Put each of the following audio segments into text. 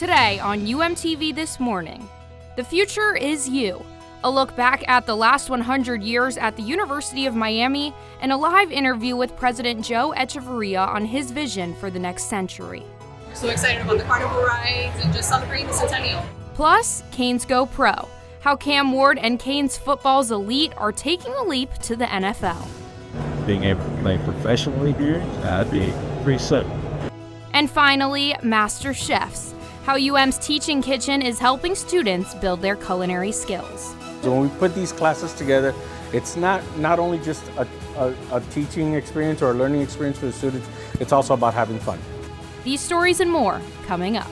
Today on UMTV This Morning, the future is you. A look back at the last 100 years at the University of Miami, and a live interview with President Joe Echevarria on his vision for the next century. So excited about the carnival rides and just celebrating the Centennial. Plus, Canes Go Pro, how Cam Ward and Canes football's elite are taking a leap to the NFL. Being able to play professionally here, that'd be pretty sick. And finally, Master Chefs, how UM's Teaching Kitchen is helping students build their culinary skills. So when we put these classes together, it's not only just a teaching experience or a learning experience for the students, it's also about having fun. These stories and more coming up.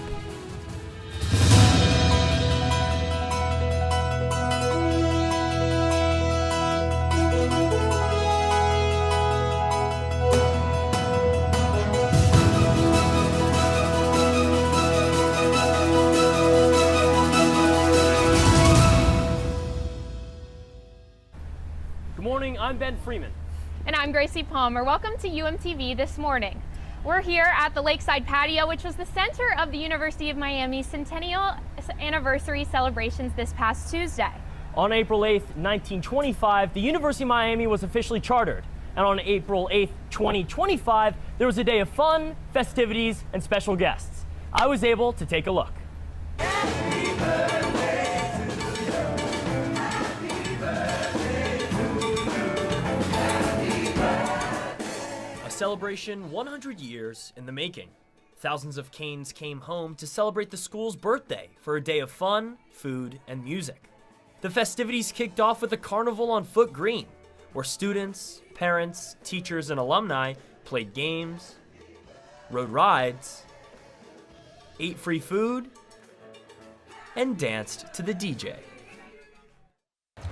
Good morning, I'm Ben Freeman. And I'm Gracie Palmer. Welcome to UMTV This Morning. We're here at the Lakeside Patio, which was the center of the University of Miami's Centennial anniversary celebrations this past Tuesday. On April 8th, 1925, the University of Miami was officially chartered. And on April 8th, 2025, there was a day of fun, festivities, and special guests. I was able to take a look. Celebration 100 years in the making. Thousands of Canes came home to celebrate the school's birthday for a day of fun, food, and music. The festivities kicked off with a carnival on Foot Green, where students, parents, teachers, and alumni played games, rode rides, ate free food, and danced to the DJ.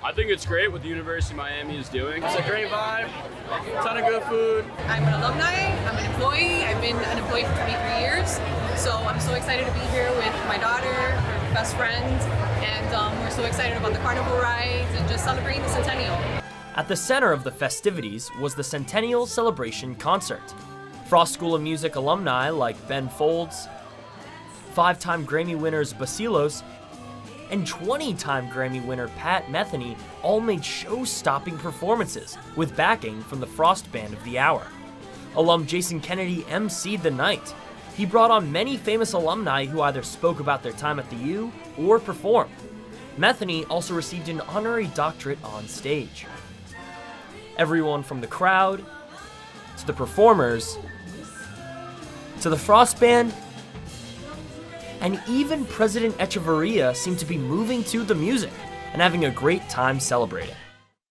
I think it's great what the University of Miami is doing. It's a great vibe, a ton of good food. I'm an alumni, I'm an employee. I've been an employee for 23 years. So I'm so excited to be here with my daughter, her best friend, and we're so excited about the carnival rides and just celebrating the Centennial. At the center of the festivities was the Centennial Celebration Concert. Frost School of Music alumni like Ben Folds, 5-time Grammy winners Basilos, and 20-time Grammy winner Pat Metheny all made show-stopping performances with backing from the Frost Band of the Hour. Alum Jason Kennedy emceed the night. He brought on many famous alumni who either spoke about their time at the U or performed. Metheny also received an honorary doctorate on stage. Everyone from the crowd, to the performers, to the Frost Band, and even President Echevarria seemed to be moving to the music and having a great time celebrating.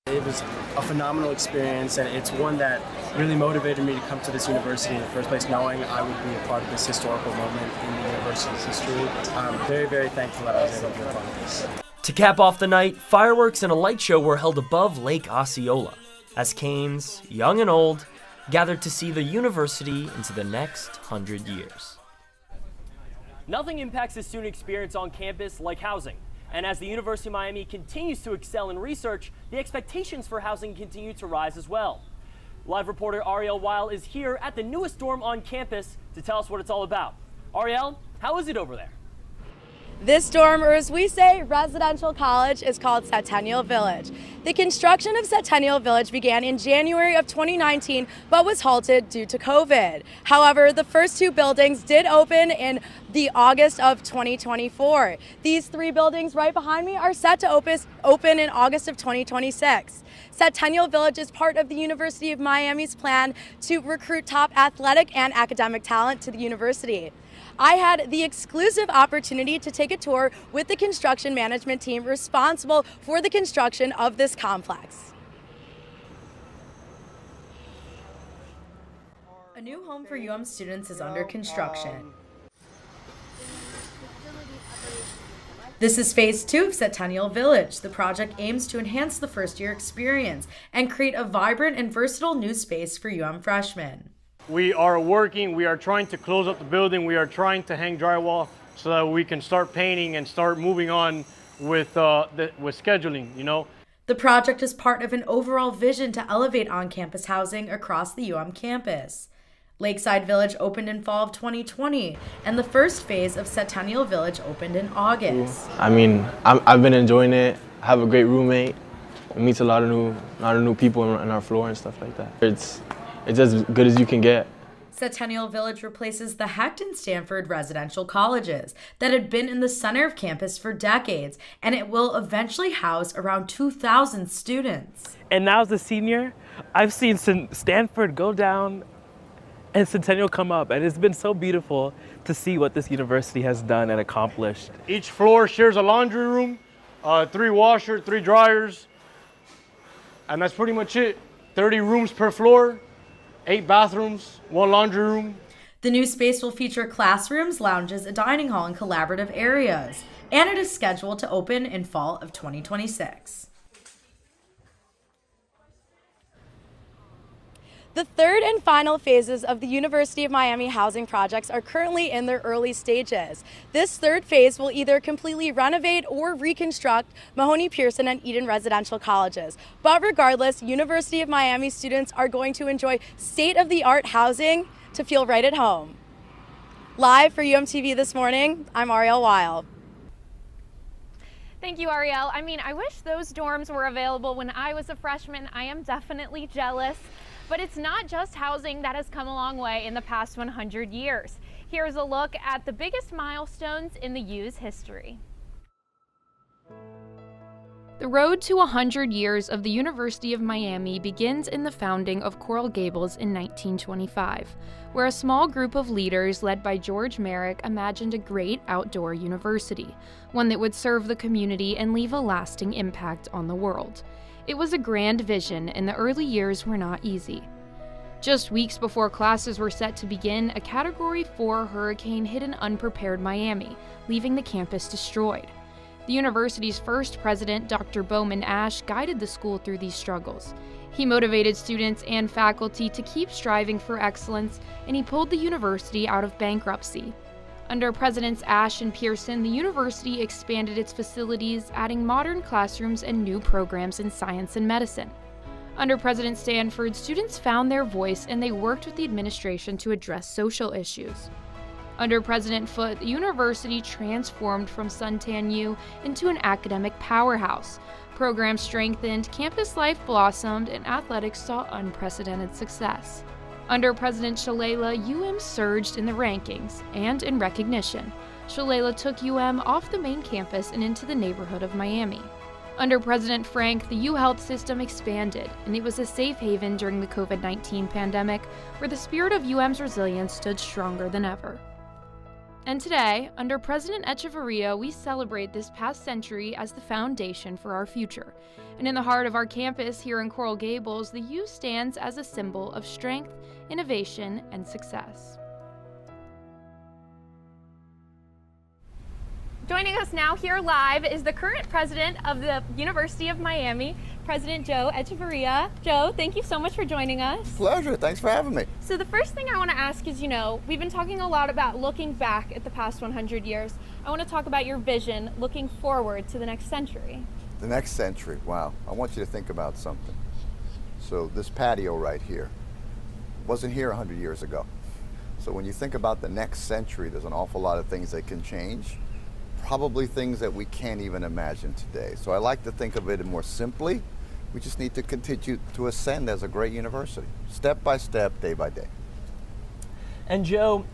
It was a phenomenal experience, and it's one that really motivated me to come to this university in the first place, knowing I would be a part of this historical moment in the university's history. I'm very, very thankful that I was able to be a part of this. To cap off the night, fireworks and a light show were held above Lake Osceola, as Canes, young and old, gathered to see the university into the next 100 years. Nothing impacts the student experience on campus like housing. And as the University of Miami continues to excel in research, the expectations for housing continue to rise as well. Live reporter Ariel Weil is here at the newest dorm on campus to tell us what it's all about. Ariel, how is it over there? This dorm, or as we say, residential college, is called Centennial Village. The construction of Centennial Village began in January of 2019, but was halted due to COVID. However, the first two buildings did open in the August of 2024. These three buildings right behind me are set to open in August of 2026. Centennial Village is part of the University of Miami's plan to recruit top athletic and academic talent to the university. I had the exclusive opportunity to take a tour with the construction management team responsible for the construction of this complex. A new home for UM students is under construction. This is phase 2 of Centennial Village. The project aims to enhance the first-year experience and create a vibrant and versatile new space for UM freshmen. We are trying to close up the building. We are trying to hang drywall so that we can start painting and start moving on with scheduling, you know. The project is part of an overall vision to elevate on-campus housing across the UM campus. Lakeside Village opened in fall of 2020, and the first phase of Centennial Village opened in August. I mean, I've been enjoying it. I have a great roommate. It meets a lot of new people in our floor and stuff like that. It's as good as you can get. Centennial Village replaces the Hecht and Stanford residential colleges that had been in the center of campus for decades, and it will eventually house around 2,000 students. And now as a senior, I've seen Stanford go down and Centennial come up, and it's been so beautiful to see what this university has done and accomplished. Each floor shares a laundry room, 3 washers, 3 dryers, and that's pretty much it. 30 rooms per floor, 8 bathrooms, 1 laundry room. The new space will feature classrooms, lounges, a dining hall, and collaborative areas, and it is scheduled to open in fall of 2026. The third and final phases of the University of Miami housing projects are currently in their early stages. This third phase will either completely renovate or reconstruct Mahoney Pearson and Eden residential colleges. But regardless, University of Miami students are going to enjoy state-of-the-art housing to feel right at home. Live for UMTV This Morning, I'm Ariel Weil. Thank you, Ariel. I mean, I wish those dorms were available when I was a freshman. I am definitely jealous. But it's not just housing that has come a long way in the past 100 years. Here's a look at the biggest milestones in the U's history. The road to 100 years of the University of Miami begins in the founding of Coral Gables in 1925, where a small group of leaders led by George Merrick imagined a great outdoor university, one that would serve the community and leave a lasting impact on the world. It was a grand vision, and the early years were not easy. Just weeks before classes were set to begin, a Category 4 hurricane hit an unprepared Miami, leaving the campus destroyed. The university's first president, Dr. Bowman Ash, guided the school through these struggles. He motivated students and faculty to keep striving for excellence, and he pulled the university out of bankruptcy. Under Presidents Ash and Pearson, the university expanded its facilities, adding modern classrooms and new programs in science and medicine. Under President Stanford, students found their voice and they worked with the administration to address social issues. Under President Foote, the university transformed from Centennial into an academic powerhouse. Programs strengthened, campus life blossomed, and athletics saw unprecedented success. Under President Shalala, UM surged in the rankings and in recognition. Shalala took UM off the main campus and into the neighborhood of Miami. Under President Frank, the U Health system expanded, and it was a safe haven during the COVID-19 pandemic, where the spirit of UM's resilience stood stronger than ever. And today, under President Echevarria, we celebrate this past century as the foundation for our future. And in the heart of our campus here in Coral Gables, the U stands as a symbol of strength, innovation, and success. Joining us now here live is the current president of the University of Miami, President Joe Echevarria. Joe, thank you so much for joining us. Pleasure, thanks for having me. So the first thing I want to ask is, we've been talking a lot about looking back at the past 100 years. I want to talk about your vision looking forward to the next century. The next century, wow. I want you to think about something. So this patio right here wasn't here 100 years ago. So when you think about the next century, there's an awful lot of things that can change. Probably things that we can't even imagine today. So I like to think of it more simply. We just need to continue to ascend as a great university, step by step, day by day. And Joe,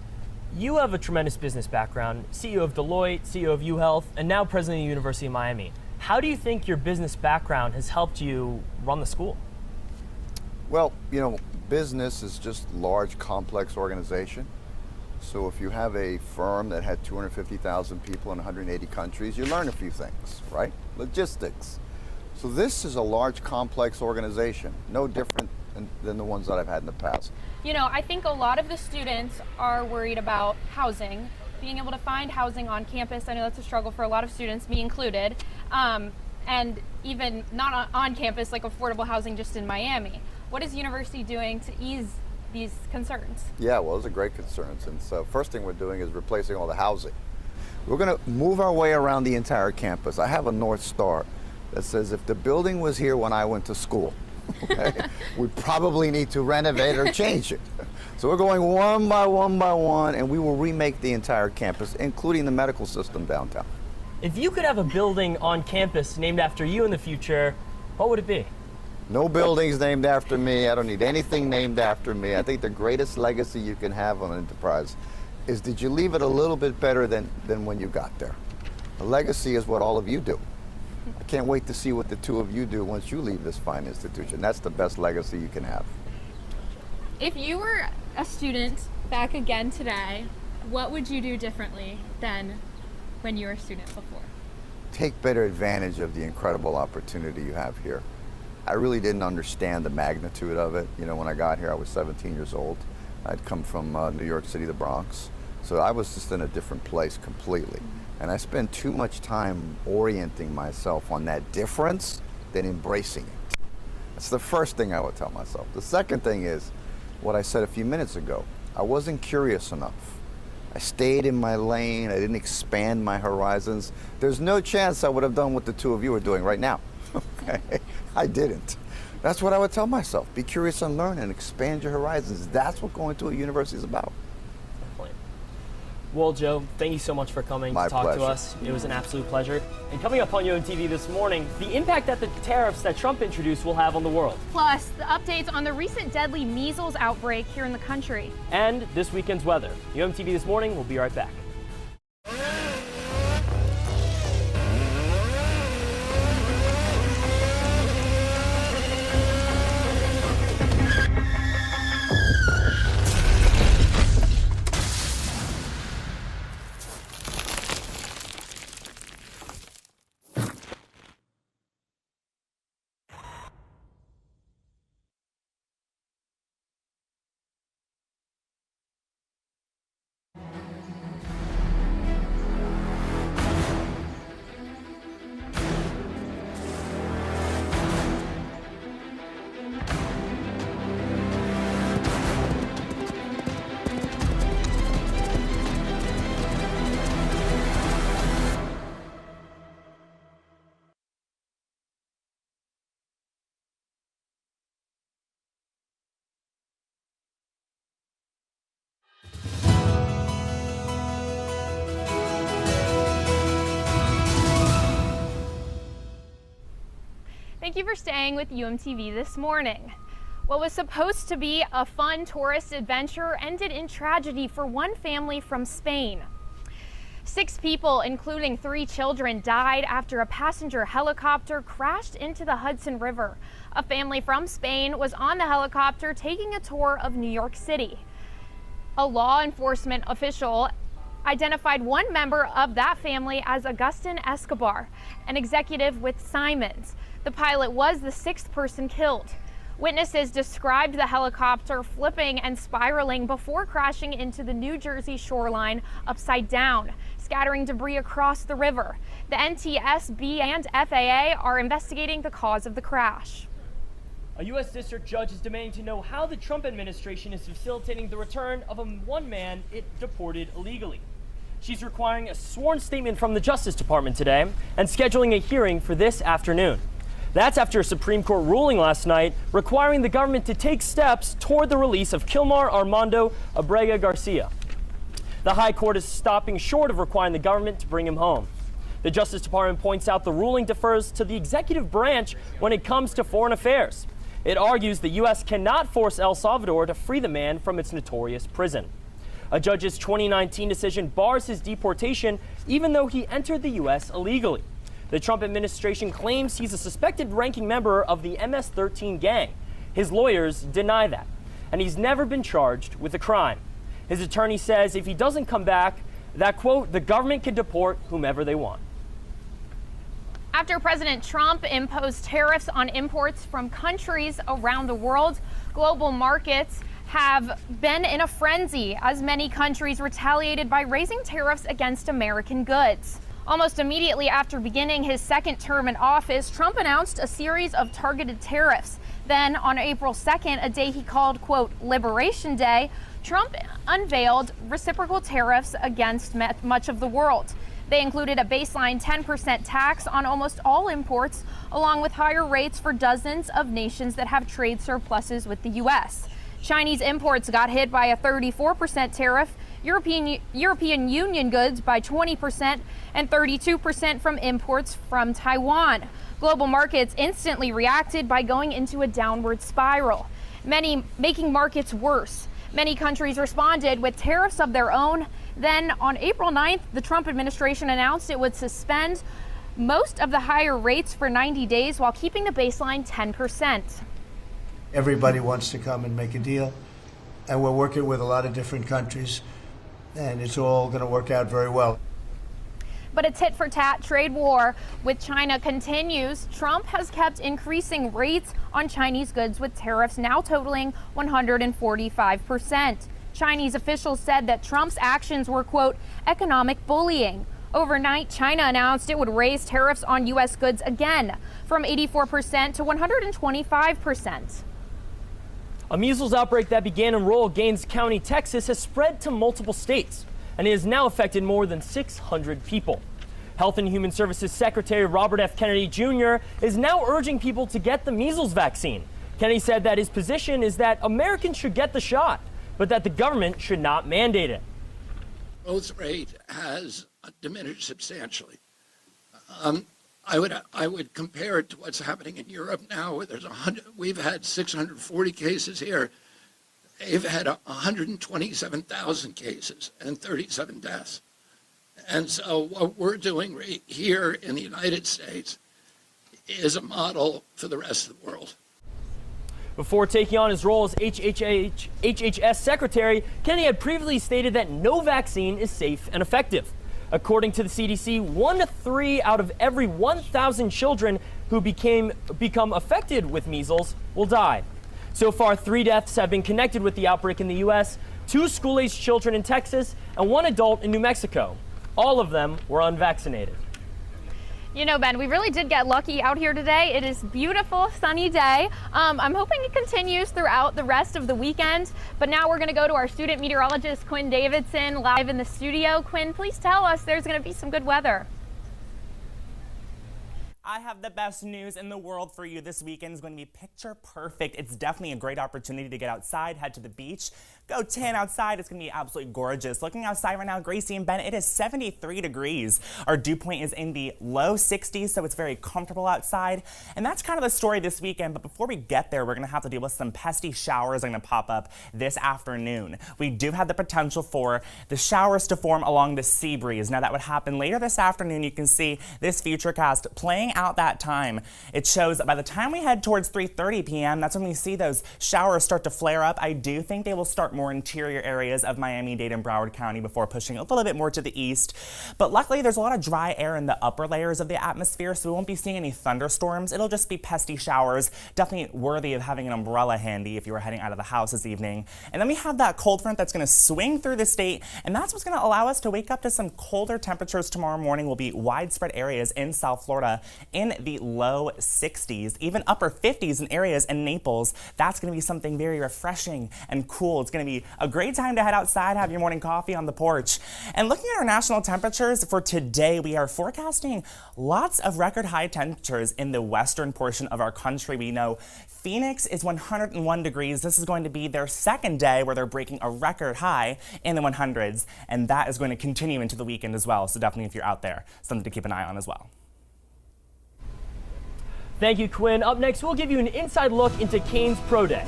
you have a tremendous business background, CEO of Deloitte, CEO of UHealth, and now president of the University of Miami. How do you think your business background has helped you run the school? Well, business is just large, complex organization. So if you have a firm that had 250,000 people in 180 countries, you learn a few things, right? Logistics. So this is a large, complex organization, no different than the ones that I've had in the past. I think a lot of the students are worried about housing, being able to find housing on campus. I know that's a struggle for a lot of students, me included, and even not on campus, like affordable housing just in Miami. What is the university doing to ease these concerns? Yeah, well, those are great concerns. And so first thing we're doing is replacing all the housing. We're going to move our way around the entire campus. I have a North Star that says if the building was here when I went to school, okay, we probably need to renovate or change it. So we're going one by one, and we will remake the entire campus, including the medical system downtown. If you could have a building on campus named after you in the future, what would it be? No buildings named after me. I don't need anything named after me. I think the greatest legacy you can have on an enterprise is, did you leave it a little bit better than when you got there? A legacy is what all of you do. I can't wait to see what the two of you do once you leave this fine institution. That's the best legacy you can have. If you were a student back again today, what would you do differently than when you were a student before? Take better advantage of the incredible opportunity you have here. I really didn't understand the magnitude of it. You know, when I got here, I was 17 years old. I'd come from New York City, the Bronx. So I was just in a different place completely. And I spent too much time orienting myself on that difference than embracing it. That's the first thing I would tell myself. The second thing is what I said a few minutes ago. I wasn't curious enough. I stayed in my lane. I didn't expand my horizons. There's no chance I would have done what the two of you are doing right now. Okay? I didn't. That's what I would tell myself. Be curious and learn and expand your horizons. That's what going to a university is about. Well, Joe, thank you so much for coming My to talk pleasure. to us. It was an absolute pleasure. And coming up on UMTV this morning, the impact that the tariffs that Trump introduced will have on the world. Plus, the updates on the recent deadly measles outbreak here in the country. And this weekend's weather. UMTV This Morning, we'll be right back. Thank you for staying with UMTV this morning. What was supposed to be a fun tourist adventure ended in tragedy for one family from Spain. 6 people, including 3 children, died after a passenger helicopter crashed into the Hudson River. A family from Spain was on the helicopter taking a tour of New York City. A law enforcement official identified one member of that family as Agustin Escobar, an executive with Simons. The pilot was the 6th person killed. Witnesses described the helicopter flipping and spiraling before crashing into the New Jersey shoreline upside down, scattering debris across the river. The NTSB and FAA are investigating the cause of the crash. A U.S. district judge is demanding to know how the Trump administration is facilitating the return of one man it deported illegally. She's requiring a sworn statement from the Justice Department today and scheduling a hearing for this afternoon. That's after a Supreme Court ruling last night requiring the government to take steps toward the release of Kilmar Armando Abrega Garcia. The High Court is stopping short of requiring the government to bring him home. The Justice Department points out the ruling defers to the executive branch when it comes to foreign affairs. It argues the U.S. cannot force El Salvador to free the man from its notorious prison. A judge's 2019 decision bars his deportation even though he entered the U.S. illegally. The Trump administration claims he's a suspected ranking member of the MS-13 gang. His lawyers deny that, and he's never been charged with a crime. His attorney says if he doesn't come back, that, quote, the government can deport whomever they want. After President Trump imposed tariffs on imports from countries around the world, global markets have been in a frenzy as many countries retaliated by raising tariffs against American goods. Almost immediately after beginning his 2nd term in office, Trump announced a series of targeted tariffs. Then on April 2nd, a day he called, quote, Liberation Day, Trump unveiled reciprocal tariffs against much of the world. They included a baseline 10% tax on almost all imports, along with higher rates for dozens of nations that have trade surpluses with the U.S. Chinese imports got hit by a 34% tariff, European Union goods by 20%, and 32% from imports from Taiwan. Global markets instantly reacted by going into a downward spiral, making markets worse. Many countries responded with tariffs of their own. Then on April 9th, the Trump administration announced it would suspend most of the higher rates for 90 days while keeping the baseline 10%. Everybody wants to come and make a deal, and we're working with a lot of different countries, and it's all going to work out very well. But a tit-for-tat trade war with China continues. Trump has kept increasing rates on Chinese goods, with tariffs now totaling 145%. Chinese officials said that Trump's actions were, quote, economic bullying. Overnight, China announced it would raise tariffs on U.S. goods again from 84% to 125%. A measles outbreak that began in rural Gaines County, Texas, has spread to multiple states and it has now affected more than 600 people. Health and Human Services Secretary Robert F. Kennedy Jr. is now urging people to get the measles vaccine. Kennedy said that his position is that Americans should get the shot, but that the government should not mandate it. Growth rate has diminished substantially. I would compare it to what's happening in Europe now, where we've had 640 cases here. They've had 127,000 cases and 37 deaths. And so what we're doing right here in the United States is a model for the rest of the world. Before taking on his role as HHS Secretary, Kennedy had previously stated that no vaccine is safe and effective. According to the CDC, 1 to 3 out of every 1,000 children who become affected with measles will die. So far, 3 deaths have been connected with the outbreak in the U.S., 2 school-aged children in Texas, and 1 adult in New Mexico. All of them were unvaccinated. You know, Ben, we really did get lucky out here today. It is a beautiful, sunny day. I'm hoping it continues throughout the rest of the weekend. But now we're going to go to our student meteorologist, Quinn Davidson, live in the studio. Quinn, please tell us there's going to be some good weather. I have the best news in the world for you. This weekend is going to be picture perfect. It's definitely a great opportunity to get outside, head to the beach, go tan outside. It's going to be absolutely gorgeous. Looking outside right now, Gracie and Ben, it is 73 degrees. Our dew point is in the low 60s, so it's very comfortable outside. And that's kind of the story this weekend. But before we get there, we're going to have to deal with some pesky showers that are going to pop up this afternoon. We do have the potential for the showers to form along the sea breeze. Now, that would happen later this afternoon. You can see this futurecast playing out that time. It shows that by the time we head towards 3:30 p.m., that's when we see those showers start to flare up. I do think they will start more interior areas of Miami-Dade and Broward County before pushing a little bit more to the east. But luckily, there's a lot of dry air in the upper layers of the atmosphere, so we won't be seeing any thunderstorms. It'll just be pesky showers, definitely worthy of having an umbrella handy if you were heading out of the house this evening. And then we have that cold front that's going to swing through the state, and that's what's going to allow us to wake up to some colder temperatures tomorrow morning. Will be widespread areas in South Florida in the low 60s, even upper 50s in areas in Naples. That's going to be something very refreshing and cool. It's going to be a great time to head outside, have your morning coffee on the porch. And looking at our national temperatures for today, we are forecasting lots of record high temperatures in the western portion of our country. We know Phoenix is 101 degrees. This is going to be their second day where they're breaking a record high in the 100s, and that is going to continue into the weekend as well. So definitely, if you're out there, something to keep an eye on as well. Thank you, Quinn. Up next, we'll give you an inside look into Canes Pro Day.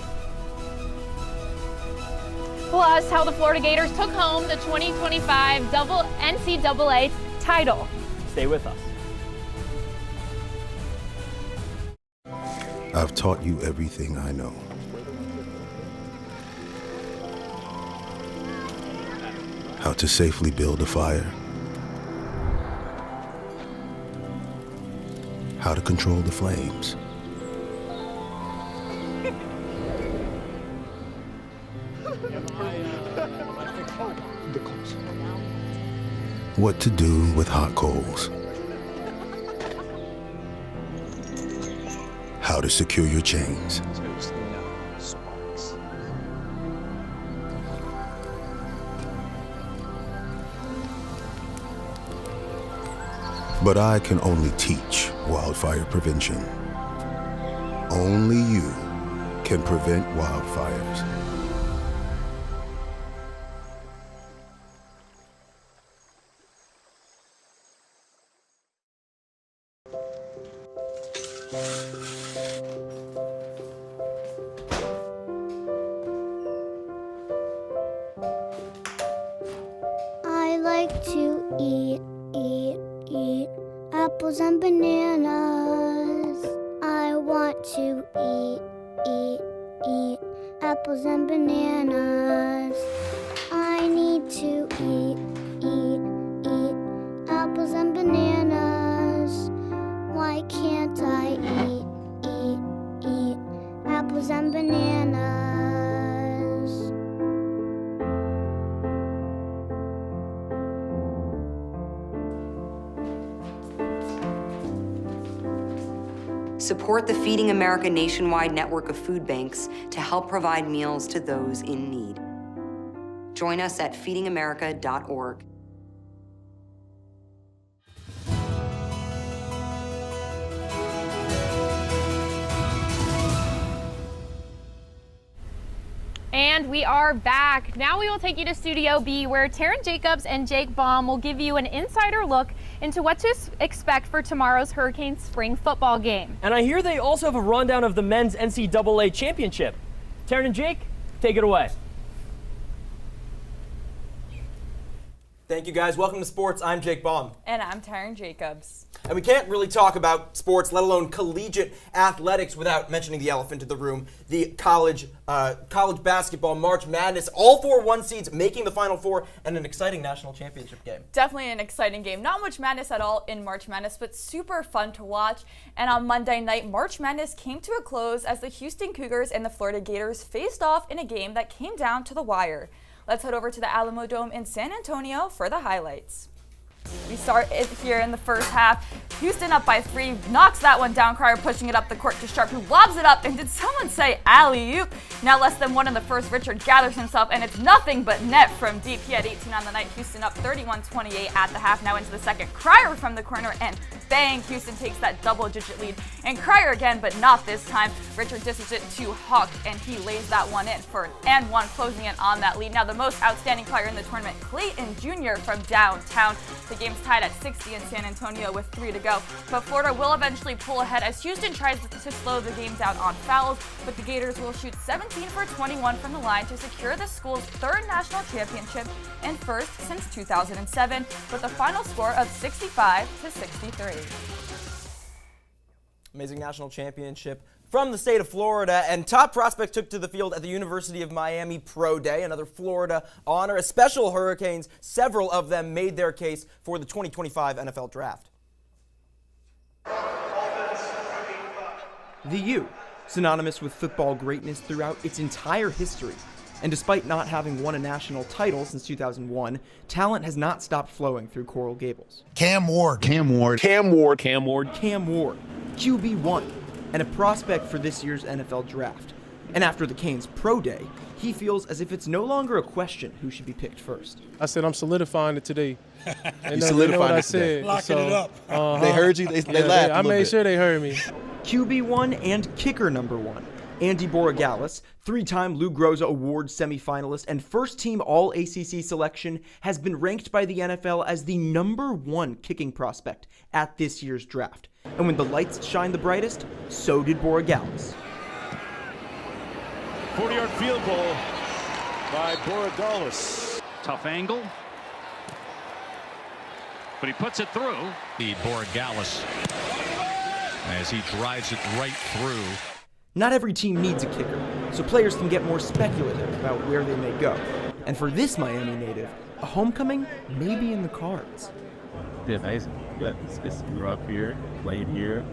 Plus, how the Florida Gators took home the 2025 NCAA title. Stay with us. I've taught you everything I know. How to safely build a fire. How to control the flames. What to do with hot coals. How to secure your chains. But I can only teach wildfire prevention. Only you can prevent wildfires. like to eat apples and bananas. I want to eat apples and bananas. I need to eat apples and bananas. Why can't I eat apples and bananas? Support the Feeding America nationwide network of food banks to help provide meals to those in need. Join us at feedingamerica.org. And we are back. Now we will take you to Studio B, where Taryn Jacobs and Jake Baum will give you an insider look into what to expect for tomorrow's Hurricanes spring football game. And I hear they also have a rundown of the men's NCAA championship. Taryn and Jake, take it away. Thank you, guys. Welcome to Sports. I'm Jake Baum. And I'm Taryn Jacobs. And we can't really talk about sports, let alone collegiate athletics, without mentioning the elephant in the room, the college basketball March Madness. All 4 1 seeds making the Final Four, and an exciting national championship game. Definitely an exciting game. Not much madness at all in March Madness, but super fun to watch. And on Monday night, March Madness came to a close as the Houston Cougars and the Florida Gators faced off in a game that came down to the wire. Let's head over to the Alamo Dome in San Antonio for the highlights. We start it here in the first half. Houston up by 3, knocks that one down. Cryer pushing it up the court to Sharp, who lobs it up. And did someone say alley-oop? Now less than 1 in the first, Richard gathers himself, and it's nothing but net from deep. He had 18 on the night. Houston up 31-28 at the half. Now into the second. Cryer from the corner, and bang, Houston takes that double-digit lead. And Cryer again, but not this time. Richard dishes it to Hawk, and he lays that one in for an and one, closing in on that lead. Now the most outstanding player in the tournament, Clayton Jr. from downtown. The game's tied at 60 in San Antonio with 3 to go. But Florida will eventually pull ahead as Houston tries to slow the game down on fouls, but the Gators will shoot 17 for 21 from the line to secure the school's 3rd national championship and 1st since 2007, with a final score of 65-63. Amazing national championship from the state of Florida, and top prospects took to the field at the University of Miami Pro Day, another Florida honor, a special Hurricanes. Several of them made their case for the 2025 NFL Draft. The U, synonymous with football greatness throughout its entire history. And despite not having won a national title since 2001, talent has not stopped flowing through Coral Gables. Cam Ward, QB1, and a prospect for this year's NFL Draft. And after the Canes Pro Day, he feels as if it's no longer a question who should be picked first. I said I'm solidifying it today. You solidified it today. Locking it up. They heard you? They laughed I made sure they heard me. QB1 and kicker number 1. Andy Borogalis, 3-time Lou Groza Award semifinalist and first-team All-ACC selection, has been ranked by the NFL as the number 1 kicking prospect at this year's draft. And when the lights shine the brightest, so did Borogalis. 40-yard field goal by Borogalis. Tough angle, but he puts it through. The Borogalis as he drives it right through. Not every team needs a kicker, so players can get more speculative about where they may go. And for this Miami native, a homecoming may be in the cards. Yeah, amazing. It's grew up here, played here,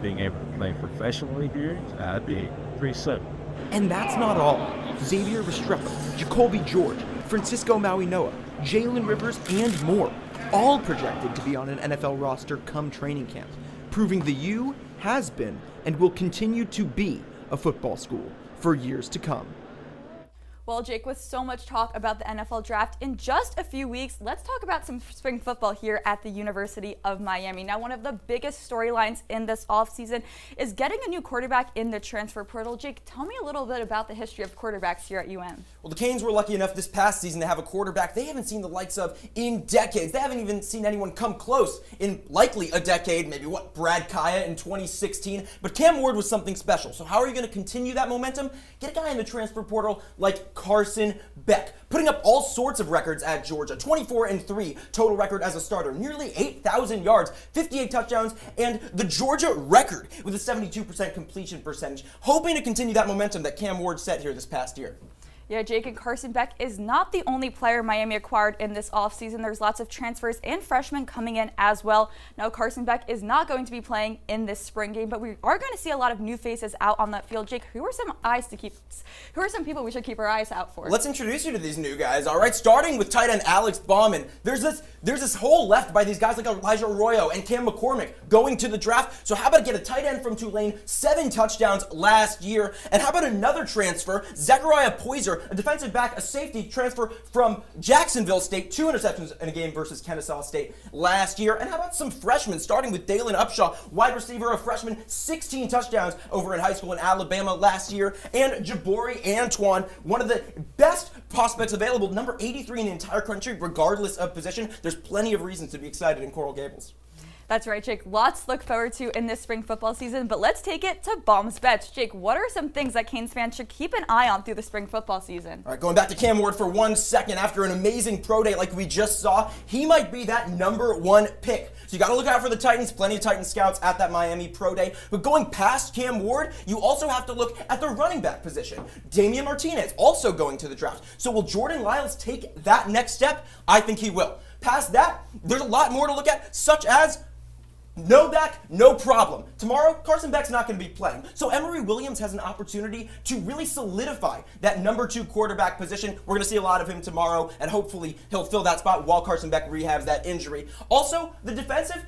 being able to play professionally here, I'd be pretty simple. And that's not all. Xavier Restrepo, Jacoby George, Francisco Maui-Noa, Jalen Rivers, and more, all projected to be on an NFL roster come training camp, proving the U has been and will continue to be a football school for years to come. Well, Jake, with so much talk about the NFL draft in just a few weeks, let's talk about some spring football here at the University of Miami. Now, one of the biggest storylines in this offseason is getting a new quarterback in the transfer portal. Jake, tell me a little bit about the history of quarterbacks here at UM. Well, the Canes were lucky enough this past season to have a quarterback they haven't seen the likes of in decades. They haven't even seen anyone come close in likely a decade, maybe Brad Kaya in 2016. But Cam Ward was something special. So how are you going to continue that momentum? Get a guy in the transfer portal like Carson Beck, putting up all sorts of records at Georgia. 24-3 total record as a starter, nearly 8,000 yards, 58 touchdowns, and the Georgia record with a 72% completion percentage, hoping to continue that momentum that Cam Ward set here this past year. Yeah, Jake, and Carson Beck is not the only player Miami acquired in this offseason. There's lots of transfers and freshmen coming in as well. Now, Carson Beck is not going to be playing in this spring game, but we are going to see a lot of new faces out on that field. Jake, who are some people we should keep our eyes out for? Let's introduce you to these new guys, all right? Starting with tight end Alex Baum. And there's this hole left by these guys like Elijah Arroyo and Cam McCormick going to the draft. So how about get a tight end from Tulane, 7 touchdowns last year? And how about another transfer, Zechariah Poyser, a defensive back, a safety transfer from Jacksonville State, 2 interceptions in a game versus Kennesaw State last year. And how about some freshmen, starting with Dalen Upshaw, wide receiver, a freshman, 16 touchdowns over in high school in Alabama last year. And Jabori Antoine, one of the best prospects available, number 83 in the entire country, regardless of position. There's plenty of reasons to be excited in Coral Gables. That's right, Jake. Lots to look forward to in this spring football season, but let's take it to Baum's Bets. Jake, what are some things that Canes fans should keep an eye on through the spring football season? All right, going back to Cam Ward for 1 second. After an amazing pro day like we just saw, he might be that number 1 pick. So you got to look out for the Titans. Plenty of Titan scouts at that Miami pro day. But going past Cam Ward, you also have to look at the running back position. Damian Martinez also going to the draft. So will Jordan Lyles take that next step? I think he will. Past that, there's a lot more to look at, such as no back, no problem. Tomorrow, Carson Beck's not going to be playing. So Emory Williams has an opportunity to really solidify that number 2 quarterback position. We're going to see a lot of him tomorrow, and hopefully he'll fill that spot while Carson Beck rehabs that injury. Also, the defensive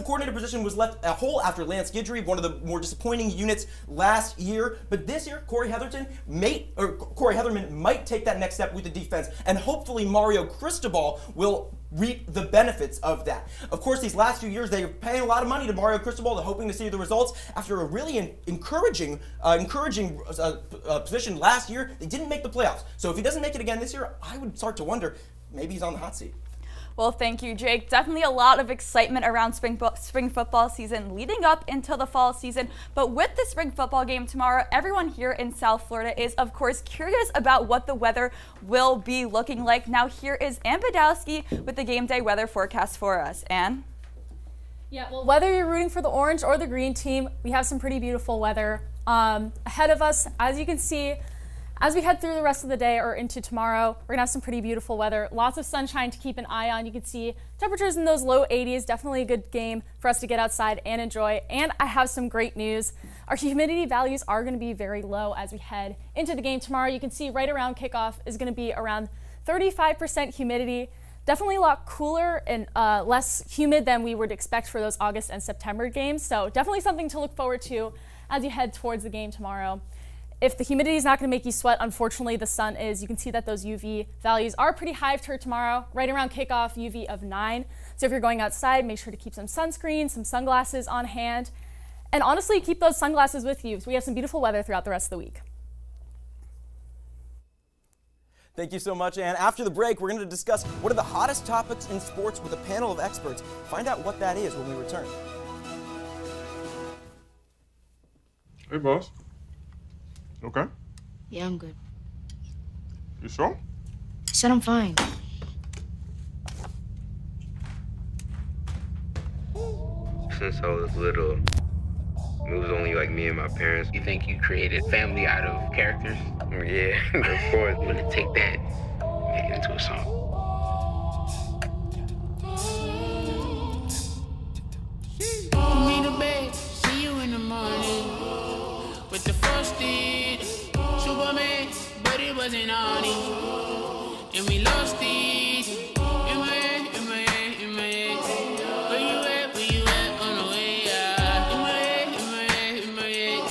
coordinator position was left a hole after Lance Guidry, one of the more disappointing units last year. But this year, Corey Heatherman might take that next step with the defense, and hopefully Mario Cristobal will reap the benefits of that. Of course, these last few years, they're paying a lot of money to Mario Cristobal. They're hoping to see the results. After a really encouraging position last year, they didn't make the playoffs. So if he doesn't make it again this year, I would start to wonder, maybe he's on the hot seat. Well, thank you, Jake. Definitely a lot of excitement around spring football season leading up into the fall season. But with the spring football game tomorrow, everyone here in South Florida is, of course, curious about what the weather will be looking like. Now, here is Ann Badowski with the game day weather forecast for us. Ann? Yeah, well, whether you're rooting for the orange or the green team, we have some pretty beautiful weather ahead of us. As you can see, as we head through the rest of the day or into tomorrow, we're going to have some pretty beautiful weather. Lots of sunshine to keep an eye on. You can see temperatures in those low 80s. Definitely a good game for us to get outside and enjoy. And I have some great news. Our humidity values are going to be very low as we head into the game tomorrow. You can see right around kickoff is going to be around 35% humidity. Definitely a lot cooler and less humid than we would expect for those August and September games. So definitely something to look forward to as you head towards the game tomorrow. If the humidity is not going to make you sweat, unfortunately the sun is. You can see that those UV values are pretty high for tomorrow. Right around kickoff, UV of 9. So if you're going outside, make sure to keep some sunscreen, some sunglasses on hand. And honestly, keep those sunglasses with you. So we have some beautiful weather throughout the rest of the week. Thank you so much, Ann. After the break, we're going to discuss what are the hottest topics in sports with a panel of experts. Find out what that is when we return. Hey, boss. Okay? Yeah, I'm good. You sure? I said I'm fine. Since I was little, it was only like me and my parents. You think you created family out of characters? Yeah, of course. I'm gonna take that and make it into a song. Put me to bed, see you in the morning. With the frosted Superman, but it wasn't on it. And we lost it. In my head, in my head, in my head. Where you at on the way out? In my head, in my head, in my head.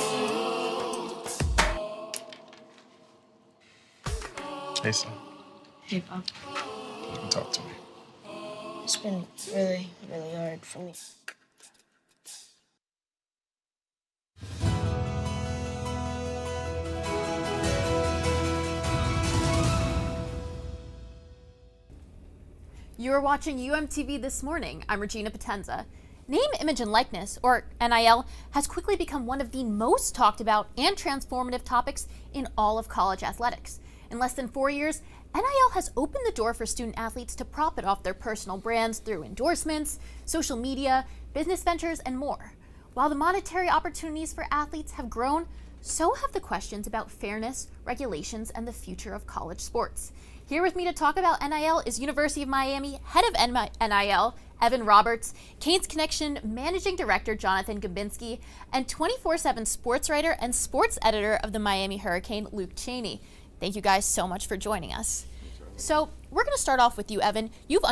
Hey, son. Hey, Pop. You can talk to me. It's been really, really hard for me. You are watching UMTV This Morning. I'm Regina Potenza. Name, image, and likeness, or NIL, has quickly become one of the most talked about and transformative topics in all of college athletics. In less than 4 years, NIL has opened the door for student athletes to profit off their personal brands through endorsements, social media, business ventures, and more. While the monetary opportunities for athletes have grown, so have the questions about fairness, regulations, and the future of college sports. Here with me to talk about NIL is University of Miami head of NIL, Evan Roberts, Canes Connection Managing Director Jonathan Gabinski, and 24/7 sports writer and sports editor of the Miami Hurricane, Luke Cheney. Thank you guys so much for joining us. So we're going to start off with you, Evan. You've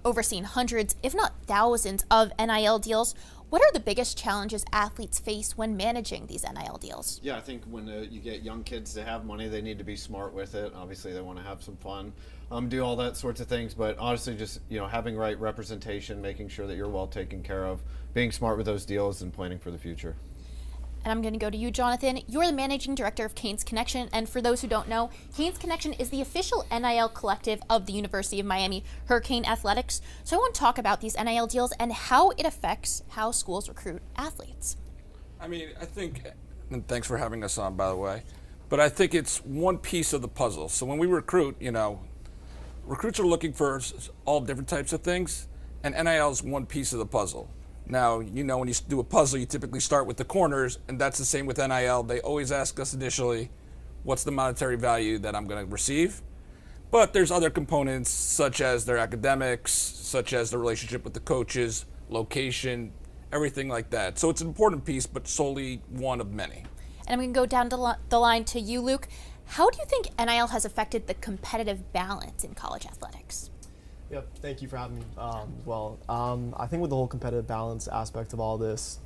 overseen hundreds, if not thousands, of NIL deals. What are the biggest challenges athletes face when managing these NIL deals? Yeah, I think when you get young kids to have money, they need to be smart with it. Obviously, they want to have some fun, do all that sorts of things. But honestly, just having right representation, making sure that you're well taken care of, being smart with those deals, and planning for the future. And I'm going to go to you, Jonathan. You're the managing director of Canes Connection. And for those who don't know, Canes Connection is the official NIL collective of the University of Miami Hurricane Athletics. So I want to talk about these NIL deals and how it affects how schools recruit athletes. I mean, I think, and thanks for having us on, by the way, but I think it's one piece of the puzzle. So when we recruit, recruits are looking for all different types of things, and NIL is one piece of the puzzle. Now, when you do a puzzle, you typically start with the corners, and that's the same with NIL. They always ask us initially, what's the monetary value that I'm going to receive? But there's other components, such as their academics, such as the relationship with the coaches, location, everything like that. So it's an important piece, but solely one of many. And I'm going to go down the line to you, Luke. How do you think NIL has affected the competitive balance in college athletics? Yep, thank you for having me as well. I think with the whole competitive balance aspect of all this,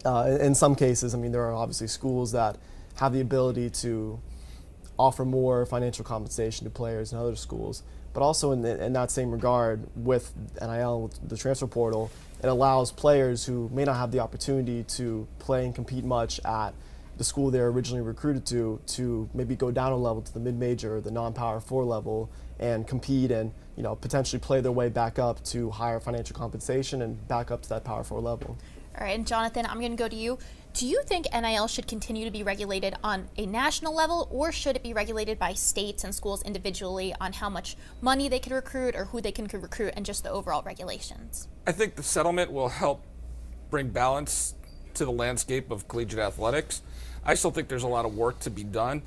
in some cases, there are obviously schools that have the ability to offer more financial compensation to players than other schools. But also in that same regard, with NIL, with the transfer portal, it allows players who may not have the opportunity to play and compete much at the school they're originally recruited to maybe go down a level to the mid-major or the non-Power 4 level and compete and potentially play their way back up to higher financial compensation and back up to that Power 4 level. All right, and Jonathan, I'm going to go to you. Do you think NIL should continue to be regulated on a national level, or should it be regulated by states and schools individually on how much money they can recruit or who they can recruit and just the overall regulations? I think the settlement will help bring balance to the landscape of collegiate athletics. I still think there's a lot of work to be done,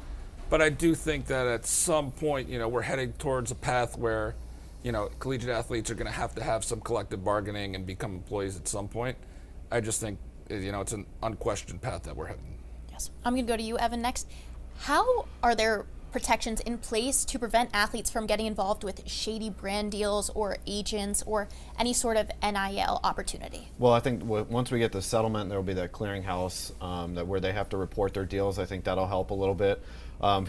but I do think that at some point, we're heading towards a path where, collegiate athletes are going to have some collective bargaining and become employees at some point. I just think, it's an unquestioned path that we're heading. Yes. I'm going to go to you, Evan, next. How are there protections in place to prevent athletes from getting involved with shady brand deals or agents or any sort of NIL opportunity? Well, I think once we get the settlement, there will be that clearinghouse where they have to report their deals. I think that'll help a little bit.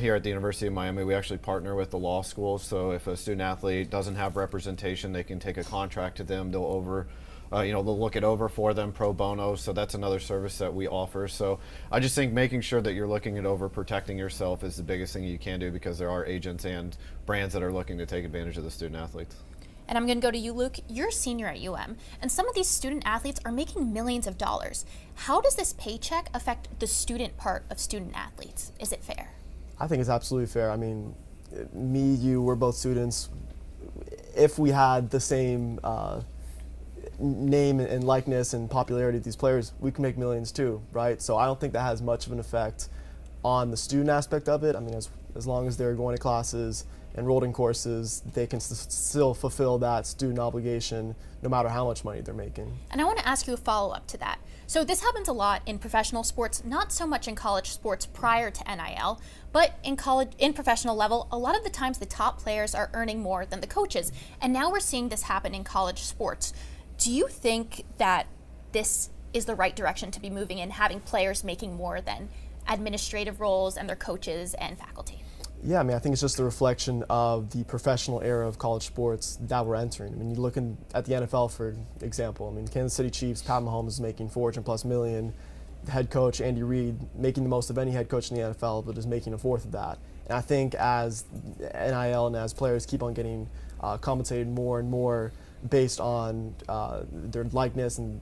Here at the University of Miami, we actually partner with the law school, so if a student athlete doesn't have representation, they can take a contract to them. They'll look it over for them pro bono, so that's another service that we offer. So I just think making sure that you're looking it over, protecting yourself is the biggest thing you can do, because there are agents and brands that are looking to take advantage of the student athletes. And I'm going to go to you, Luke. You're a senior at UM, and some of these student athletes are making millions of dollars. How does this paycheck affect the student part of student athletes? Is it fair? I think it's absolutely fair. Me, you, we're both students. If we had the same name and likeness and popularity of these players, we can make millions too, right? So I don't think that has much of an effect on the student aspect of it. As long as they're going to classes, enrolled in courses, they can still fulfill that student obligation no matter how much money they're making. And I want to ask you a follow-up to that. So this happens a lot in professional sports, not so much in college sports prior to NIL, but in professional level, a lot of the times the top players are earning more than the coaches. And now we're seeing this happen in college sports. Do you think that this is the right direction to be moving in, having players making more than administrative roles and their coaches and faculty? Yeah, I think it's just a reflection of the professional era of college sports that we're entering. You're looking at the NFL, for example. Kansas City Chiefs, Pat Mahomes is making $400+ million. The head coach, Andy Reid, making the most of any head coach in the NFL, but is making a fourth of that. And I think as NIL and as players keep on getting compensated more and more based on their likeness and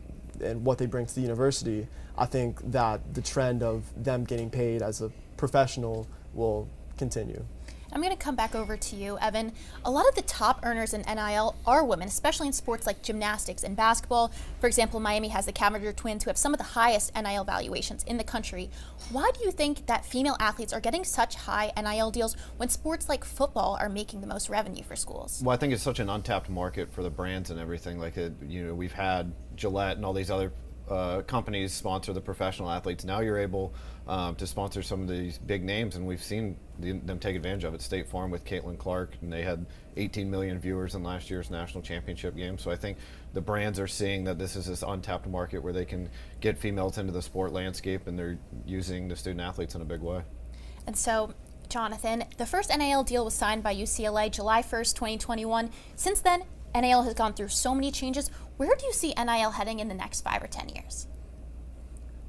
what they bring to the university, I think that the trend of them getting paid as a professional will continue. I'm going to come back over to you, Evan. A lot of the top earners in NIL are women, especially in sports like gymnastics and basketball. For example, Miami has the Cavender twins, who have some of the highest NIL valuations in the country. Why do you think that female athletes are getting such high NIL deals when sports like football are making the most revenue for schools? Well, I think it's such an untapped market for the brands and everything. Like, we've had Gillette and all these other companies sponsor the professional athletes. Now you're able to sponsor some of these big names, and we've seen them take advantage of it. State Farm with Caitlin Clark, and they had 18 million viewers in last year's national championship game. So I think the brands are seeing that this is this untapped market where they can get females into the sport landscape, and they're using the student athletes in a big way. And so, Jonathan, the first NIL deal was signed by UCLA July 1st, 2021. Since then, NIL has gone through so many changes. Where do you see NIL heading in the next 5 or 10 years?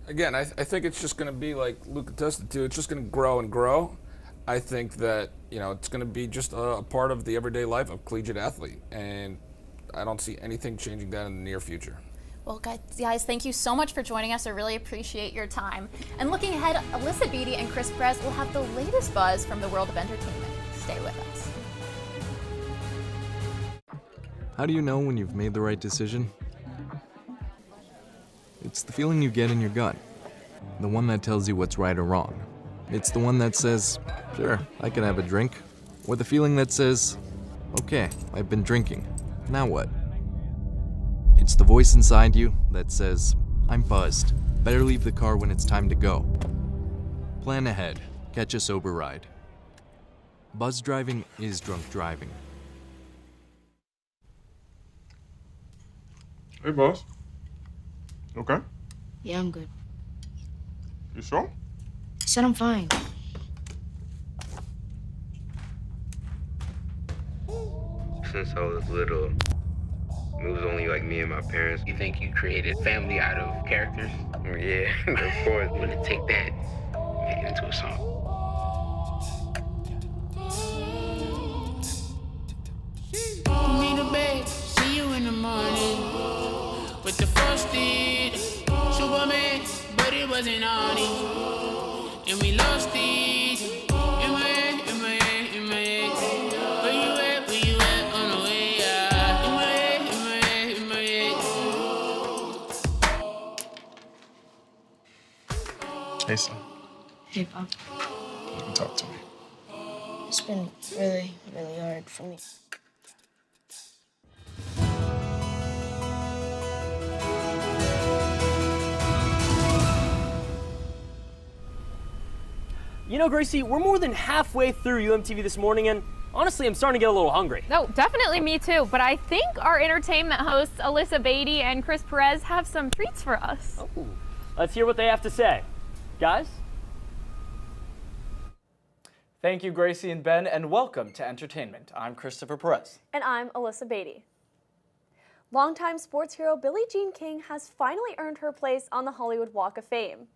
Again, I think it's just going to be like Luke attested to. It's just going to grow and grow. I think that, it's going to be just a part of the everyday life of collegiate athlete, and I don't see anything changing that in the near future. Well, guys, thank you so much for joining us. I really appreciate your time. And looking ahead, Allyssa, Beaty, and Perez will have the latest buzz from the world of entertainment. Stay with us. How do you know when you've made the right decision? It's the feeling you get in your gut. The one that tells you what's right or wrong. It's the one that says, sure, I can have a drink. Or the feeling that says, okay, I've been drinking. Now what? It's the voice inside you that says, I'm buzzed. Better leave the car when it's time to go. Plan ahead. Catch a sober ride. Buzz driving is drunk driving. Hey, boss. Okay? Yeah, I'm good. You sure? I said I'm fine. Since I was little, it was only like me and my parents. You think you created family out of characters? Yeah, of course. I'm gonna take that, make it into a song. Put me to bed, see you in the morning. With the frosted Superman, but it wasn't on it. And we lost it. In my head, in my head, in my head. Where you at on the way out? In my head, in my head, in my head. Hey, son. Hey, Bob. You can talk to me. It's been really, really hard for me. You know, Gracie, we're more than halfway through UMTV This Morning, and honestly, I'm starting to get a little hungry. No, definitely me too. But I think our entertainment hosts, Allyssa, Beaty, and Perez, have some treats for us. Oh, let's hear what they have to say. Guys? Thank you, Gracie and Ben, and welcome to Entertainment. I'm Perez. And I'm Allyssa Beaty. Longtime sports hero Billie Jean King has finally earned her place on the Hollywood Walk of Fame.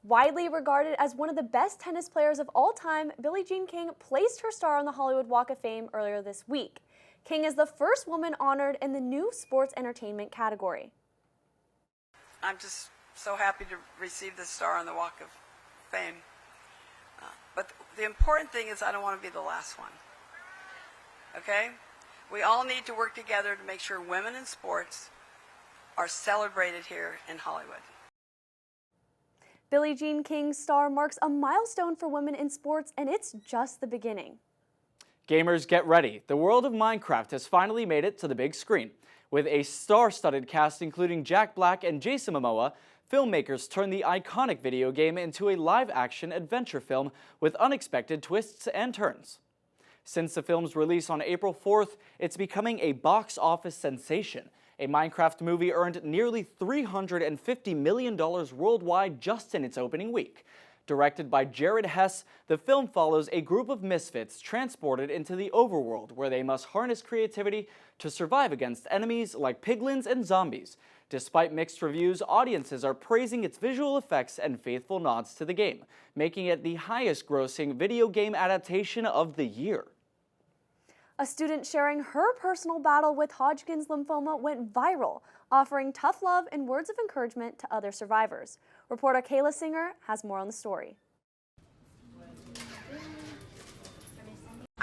Widely regarded as one of the best tennis players of all time, Billie Jean King placed her star on the Hollywood Walk of Fame earlier this week. King is the first woman honored in the new sports entertainment category. I'm just so happy to receive this star on the Walk of Fame. But the important thing is I don't want to be the last one. Okay? We all need to work together to make sure women in sports are celebrated here in Hollywood. Billie Jean King's star marks a milestone for women in sports, and it's just the beginning. Gamers, get ready. The world of Minecraft has finally made it to the big screen. With a star-studded cast including Jack Black and Jason Momoa, filmmakers turned the iconic video game into a live-action adventure film with unexpected twists and turns. Since the film's release on April 4th, it's becoming a box office sensation. A Minecraft movie earned nearly $350 million worldwide just in its opening week. Directed by Jared Hess, the film follows a group of misfits transported into the overworld where they must harness creativity to survive against enemies like piglins and zombies. Despite mixed reviews, audiences are praising its visual effects and faithful nods to the game, making it the highest-grossing video game adaptation of the year. A student sharing her personal battle with Hodgkin's lymphoma went viral, offering tough love and words of encouragement to other survivors. Reporter Kayla Singer has more on the story.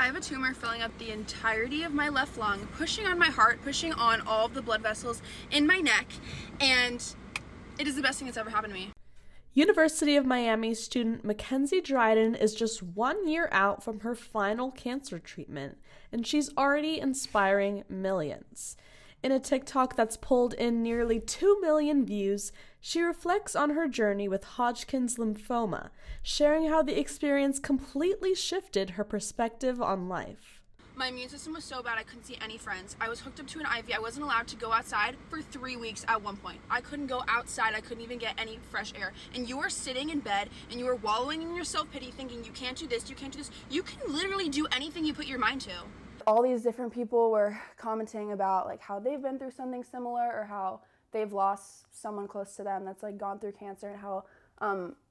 I have a tumor filling up the entirety of my left lung, pushing on my heart, pushing on all of the blood vessels in my neck, and it is the best thing that's ever happened to me. University of Miami student Mackenzie Dryden is just 1 year out from her final cancer treatment, and she's already inspiring millions. In a TikTok that's pulled in nearly 2 million views, she reflects on her journey with Hodgkin's lymphoma, sharing how the experience completely shifted her perspective on life. My immune system was so bad I couldn't see any friends. I was hooked up to an IV. I wasn't allowed to go outside for 3 weeks at one point. I couldn't go outside. I couldn't even get any fresh air. And you are sitting in bed and you are wallowing in your self-pity thinking you can't do this, you can't do this. You can literally do anything you put your mind to. All these different people were commenting about like how they've been through something similar or how they've lost someone close to them that's like gone through cancer, and how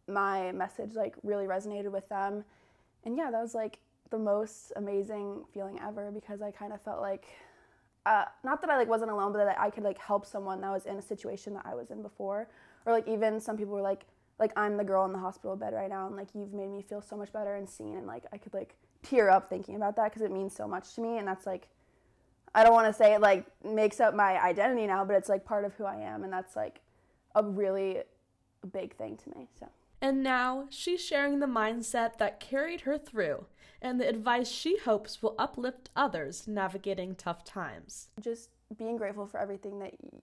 my message like really resonated with them. And yeah, that was like the most amazing feeling ever, because I kind of felt like, not that I like wasn't alone, but that I could like help someone that was in a situation that I was in before. Or like even some people were like I'm the girl in the hospital bed right now, and like you've made me feel so much better and seen, and like I could like tear up thinking about that because it means so much to me. And that's like, I don't want to say it like makes up my identity now, but it's like part of who I am, and that's like a really big thing to me. So. And now she's sharing the mindset that carried her through and the advice she hopes will uplift others navigating tough times. Just being grateful for everything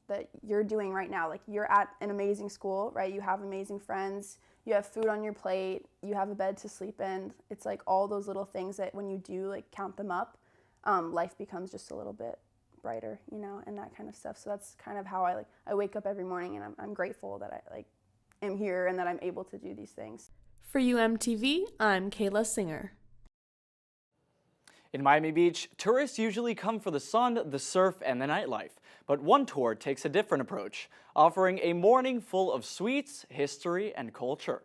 that you're doing right now. Like, you're at an amazing school, right? You have amazing friends, you have food on your plate, you have a bed to sleep in. It's like all those little things that when you do like count them up, life becomes just a little bit brighter, you know, and that kind of stuff. So that's kind of how I wake up every morning, and I'm grateful that I like am here and that I'm able to do these things. For UMTV, I'm Kayla Singer. In Miami Beach, tourists usually come for the sun, the surf, and the nightlife. But one tour takes a different approach, offering a morning full of sweets, history, and culture.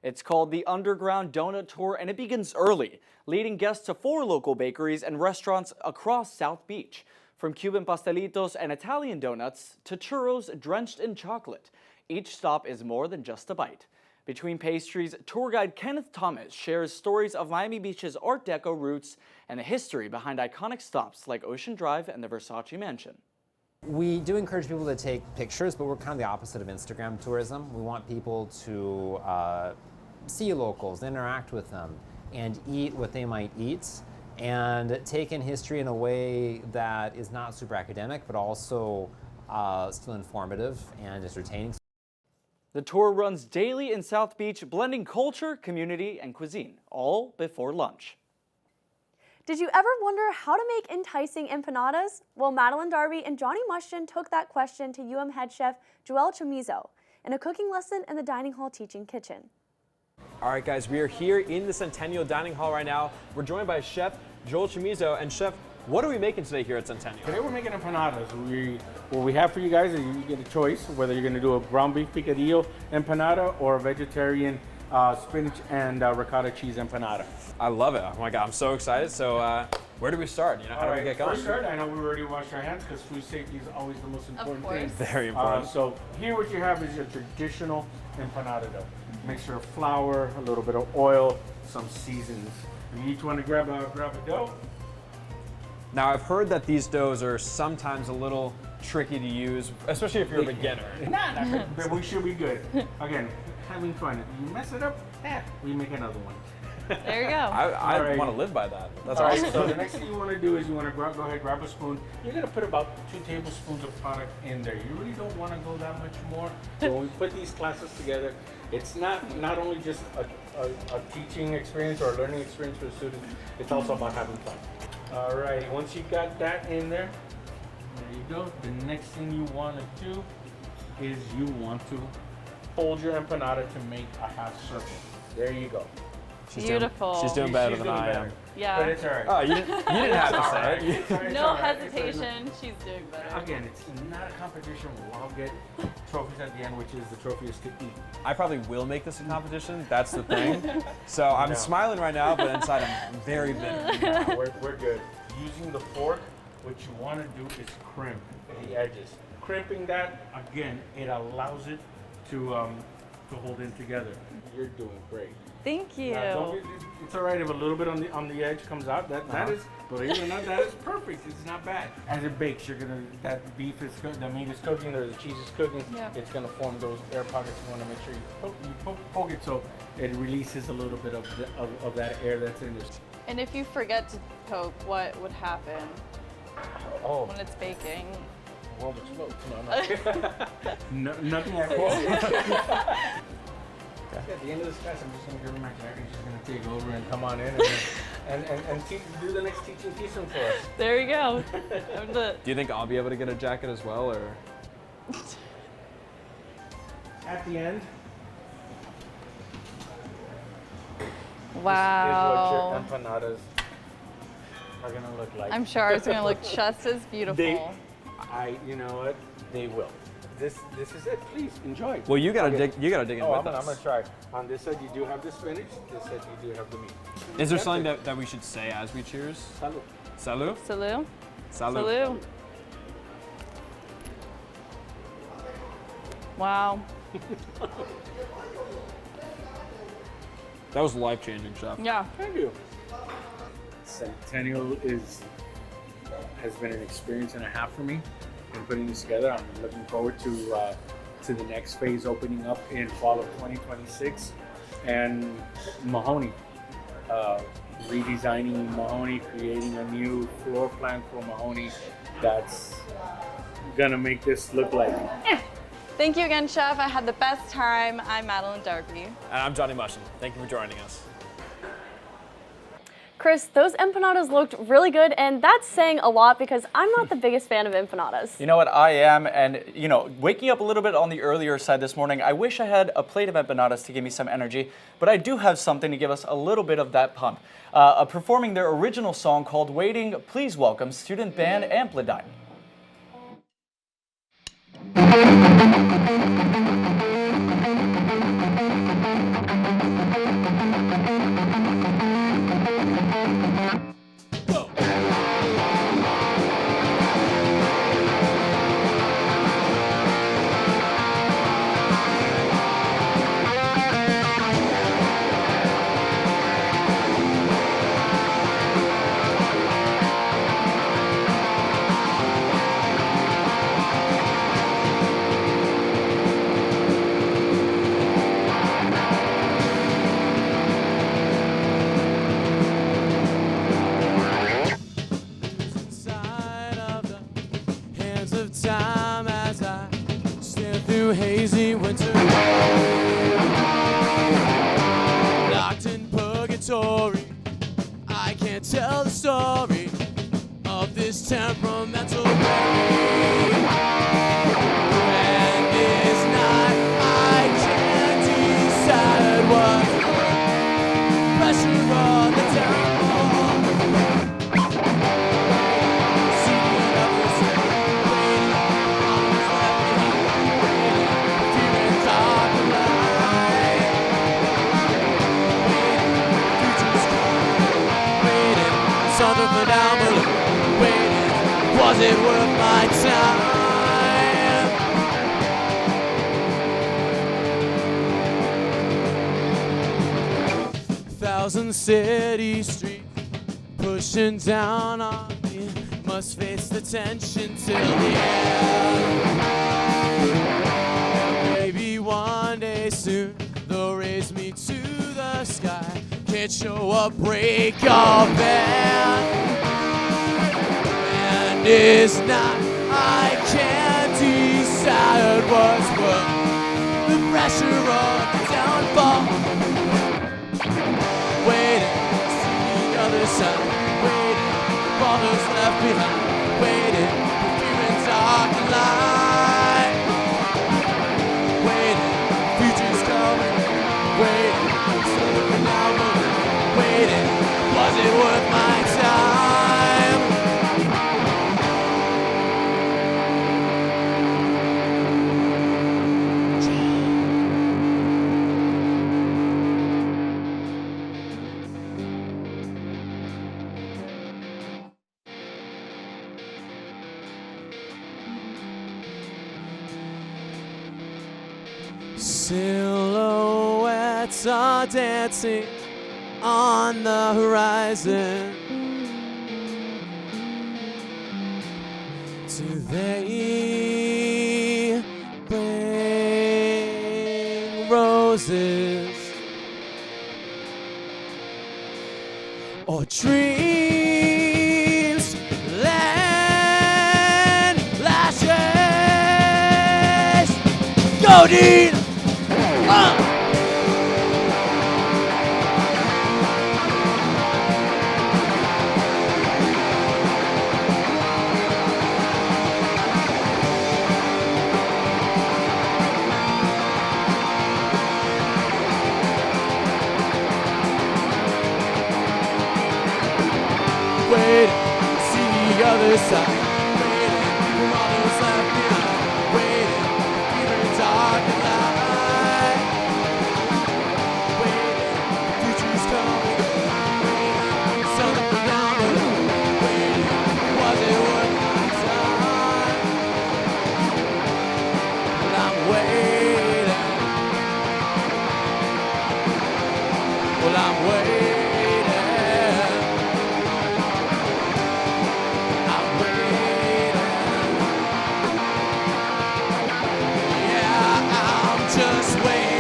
It's called the Underground Donut Tour, and it begins early, leading guests to 4 local bakeries and restaurants across South Beach. From Cuban pastelitos and Italian donuts to churros drenched in chocolate, each stop is more than just a bite. Between pastries, tour guide Kenneth Thomas shares stories of Miami Beach's Art Deco roots and the history behind iconic stops like Ocean Drive and the Versace Mansion. We do encourage people to take pictures, but we're kind of the opposite of Instagram tourism. We want people to see locals, interact with them, and eat what they might eat, and take in history in a way that is not super academic, but also still informative and entertaining. The tour runs daily in South Beach, blending culture, community, and cuisine, all before lunch. Did you ever wonder how to make enticing empanadas? Well, Madeline Darby and Johnny Mustion took that question to UM head chef Joel Chamizo in a cooking lesson in the dining hall teaching kitchen. All right, guys, we are here in the Centennial Dining Hall right now. We're joined by Chef Joel Chamizo. And Chef, what are we making today here at Centennial? Today we're making empanadas. What we have for you guys is you get a choice whether you're going to do a ground beef picadillo empanada or a vegetarian spinach and ricotta cheese empanada. I love it. Oh my God, I'm so excited. So where do we start? You know, how do we get going? First start, I know we already washed our hands because food safety is always the most important thing. Very important. So here what you have is your traditional empanada dough. Mixture of flour, a little bit of oil, some seasonings. You each want to grab a dough. Now, I've heard that these doughs are sometimes a little tricky to use, especially if you're a beginner. Nah, but we should be good. Again, having fun. If you mess it up, we make another one. There you go. I want to live by that. That's All awesome. right, so the next thing you want to do is you want to go ahead, grab a spoon. You're going to put about 2 tablespoons of product in there. You really don't want to go that much more. So when we put these classes together, it's not only just a teaching experience or a learning experience for the students, it's also about having fun. All right, once you got that in there you go. The next thing you want to do is you want to fold your empanada to make a half circle. There you go. Beautiful. She's doing better than I am. Yeah. But it's all right. Oh, you didn't have to say it. No hesitation. She's doing better. Again, it's not a competition. We'll all get trophies at the end, which is the trophy is to eat. I probably will make this a competition. That's the thing. So I'm smiling right now, but inside I'm very bitter. Nah, we're good. Using the fork, what you want to do is crimp the edges. Crimping that, again, it allows it to to hold in together. You're doing great. Thank you. It's all right if a little bit on the edge comes out. That is, believe it or not, that is perfect. It's not bad. As it bakes, that meat is cooking, or the cheese is cooking. Yeah. It's gonna form those air pockets. You want to make sure you poke it so it releases a little bit of that air that's in there. And if you forget to poke, what would happen when it's baking? World explodes. No, nothing at all. At the end of this class, I'm just going to give her my jacket. She's going to take over and come on in and do the next teaching piece for us. There you go. Do you think I'll be able to get a jacket as well, or? At the end. Wow. Is what your empanadas are going to look like. I'm sure it's going to look just as beautiful. You know what? They will. This is it. Please enjoy. Well, you gotta dig in with I'm us. gonna try. On this side, you do have the spinach. This side, you do have the meat. Is there something that we should say as we cheers? Salud. Salud. Salud. Salud. Salud. Wow. That was life-changing, Chef. Yeah. Thank you. Centennial has been an experience and a half for me in putting this together. I'm looking forward to the next phase opening up in fall of 2026, and Mahoney, redesigning Mahoney, creating a new floor plan for Mahoney that's gonna make this look like. Thank you again, Chef. I had the best time. I'm Madeline Darby. And I'm Johnny Mustion. Thank you for joining us. Chris, those empanadas looked really good, and that's saying a lot because I'm not the biggest fan of empanadas. You know what, I am, and waking up a little bit on the earlier side this morning, I wish I had a plate of empanadas to give me some energy, but I do have something to give us a little bit of that pump. Performing their original song called Waiting, please welcome student band Amplidyne. Hazy winter, locked in purgatory. I can't tell the story of this temperamental baby. And it's not, I can't decide what pressure on the downfall. Was it worth my time? Thousand city streets pushing down on me. Must face the tension till the end. Maybe one day soon they'll raise me to the sky. Can't show a break of band. It's not, I can't decide what's worth the pressure of the downfall. Waiting to see the other side, waiting for those left behind, waiting for fear and dark and light. Waiting, future's coming, waiting, so now waiting, was it worth my time? Silhouette saw dancing on the horizon. Do they bring roses or dreams? Land lashes. Go, Dean! Wait, see the other side. Waiting for all those left behind. Waiting, even dark and light. Waiting, future's coming. Waiting, something down the road. Waiting, was it worth my time? But I'm waiting. Well, I'm waiting. Just waiting.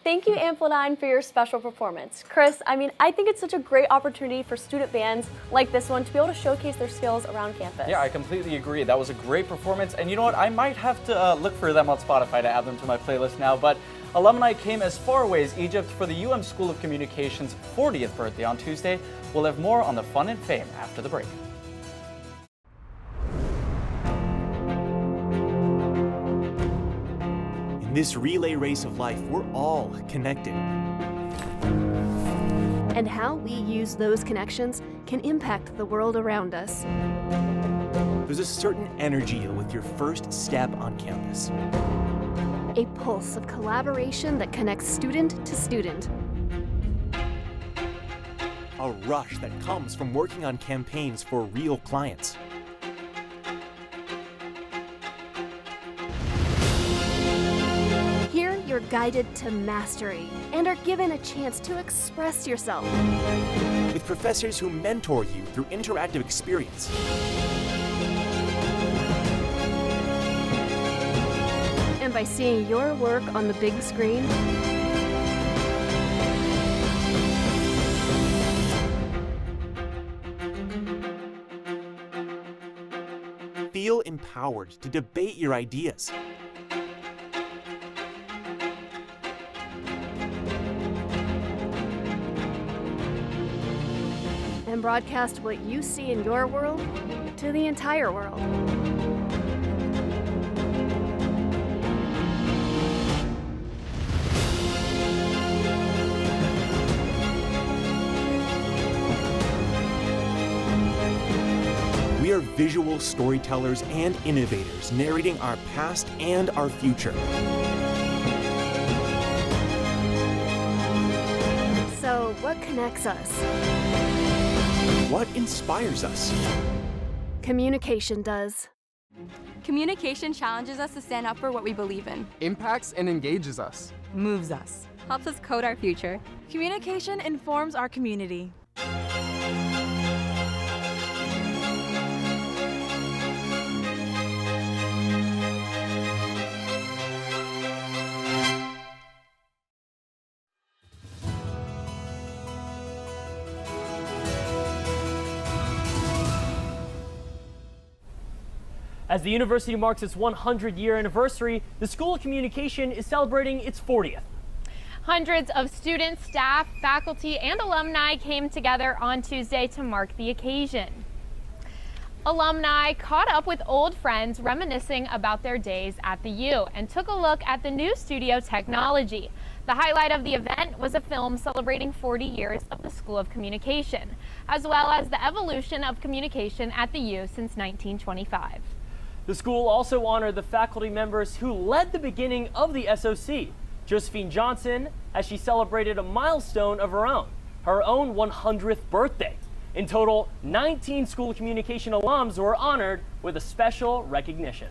Thank you, Amplidyne, for your special performance. Chris, I think it's such a great opportunity for student bands like this one to be able to showcase their skills around campus. Yeah, I completely agree. That was a great performance, and you know what? I might have to look for them on Spotify to add them to my playlist now, but alumni came as far away as Egypt for the UM School of Communications' 40th birthday on Tuesday. We'll have more on the fun and fame after the break. In this relay race of life, we're all connected. And how we use those connections can impact the world around us. There's a certain energy with your first step on campus. A pulse of collaboration that connects student to student. A rush that comes from working on campaigns for real clients. Here, you're guided to mastery and are given a chance to express yourself. With professors who mentor you through interactive experience. And by seeing your work on the big screen, feel empowered to debate your ideas. and broadcast what you see in your world to the entire world. We are visual storytellers and innovators narrating our past and our future. So, what connects us? What inspires us? Communication does. Communication challenges us to stand up for what we believe in. Impacts and engages us. Moves us. Helps us code our future. Communication informs our community. As the university marks its 100-year anniversary, the School of Communication is celebrating its 40th. Hundreds of students, staff, faculty, and alumni came together on Tuesday to mark the occasion. Alumni caught up with old friends reminiscing about their days at the U and took a look at the new studio technology. The highlight of the event was a film celebrating 40 years of the School of Communication, as well as the evolution of communication at the U since 1925. The school also honored the faculty members who led the beginning of the SOC. Josephine Johnson, as she celebrated a milestone of her own 100th birthday. In total, 19 school communication alums were honored with a special recognition.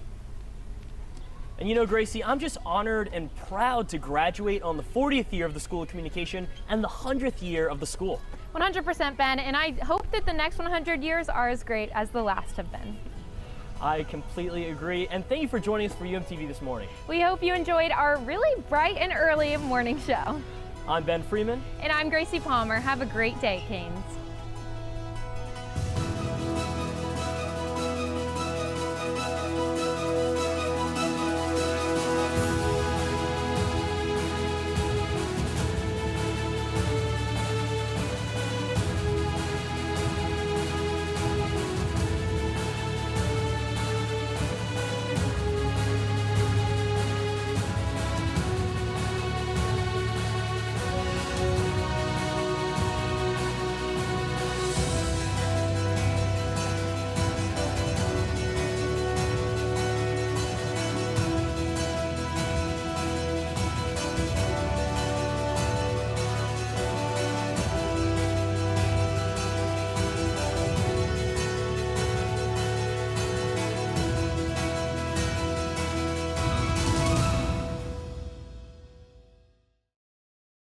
And you know, Gracie, I'm just honored and proud to graduate on the 40th year of the School of Communication and the 100th year of the school. 100%, Ben, and I hope that the next 100 years are as great as the last have been. I completely agree, and thank you for joining us for UMTV This Morning. We hope you enjoyed our really bright and early morning show. I'm Ben Freeman. And I'm Gracie Palmer. Have a great day, Canes.